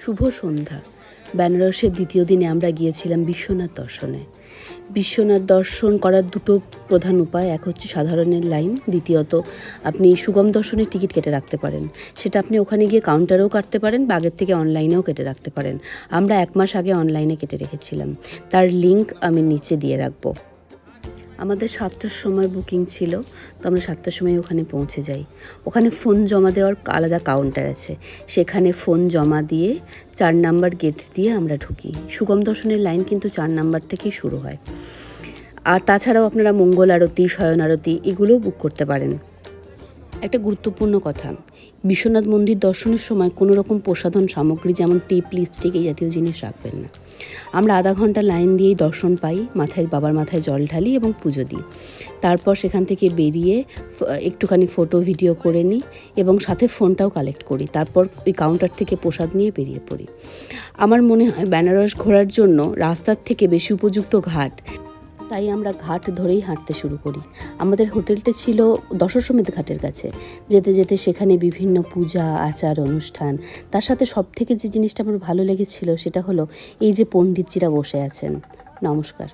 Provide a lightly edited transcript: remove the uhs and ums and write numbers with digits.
শুভ সন্ধ্যা। বেনারসের দ্বিতীয় দিনে আমরা গিয়েছিলাম বিশ্বনাথ দর্শনে। বিশ্বনাথ দর্শন করার দুটো প্রধান উপায়, এক হচ্ছে সাধারণের লাইন, দ্বিতীয়ত আপনি সুগম দর্শনের টিকিট কেটে রাখতে পারেন। সেটা আপনি ওখানে গিয়ে কাউন্টারেও কাটতে পারেন বা আগের থেকে অনলাইনেও কেটে রাখতে পারেন। আমরা 1 মাস আগে অনলাইনে কেটে রেখেছিলাম, তার লিঙ্ক আমি নিচে দিয়ে রাখবো। আমাদের 7টার সময় বুকিং ছিল, তো আমরা 7টার সময় ওখানে পৌঁছে যাই। ওখানে ফোন জমা দেওয়ার আলাদা কাউন্টার আছে, সেখানে ফোন জমা দিয়ে 4 নাম্বার গেট দিয়ে আমরা ঢুকি। সুগম দর্শনের লাইন কিন্তু 4 নাম্বার থেকেই শুরু হয়। আর তাছাড়াও আপনারা মঙ্গল আরতি, শয়ন আরতি এগুলোও বুক করতে পারেন। একটা গুরুত্বপূর্ণ কথা, বিশ্বনাথ মন্দির দর্শনের সময় কোনো রকম প্রসাধন সামগ্রী যেমন টিপ, লিপস্টিক এই জাতীয় জিনিস রাখবেন না। আমরা আধা ঘন্টা লাইন দিয়েই দর্শন পাই, বাবার মাথায় জল ঢালি এবং পুজো দিই। তারপর সেখান থেকে বেরিয়ে একটুখানি ফটো ভিডিও করে নিই এবং সাথে ফোনটাও কালেক্ট করি। তারপর ওই কাউন্টার থেকে প্রসাদ নিয়ে বেরিয়ে পড়ি। আমার মনে হয় বেনারস ঘোরার জন্য রাস্তার থেকে বেশি উপযুক্ত ঘাট, তাই আমরা ঘাট ধরেই হাঁটতে শুরু করি। আমাদের হোটেলটা ছিল দশাশ্বমেধ ঘাটের কাছে। যেতে যেতে সেখানে বিভিন্ন পূজা, আচার, অনুষ্ঠান, তার সাথে সবথেকে যে জিনিসটা আমার ভালো লেগেছিল সেটা হলো এই যে পণ্ডিতজিরা বসে আছেন। নমস্কার।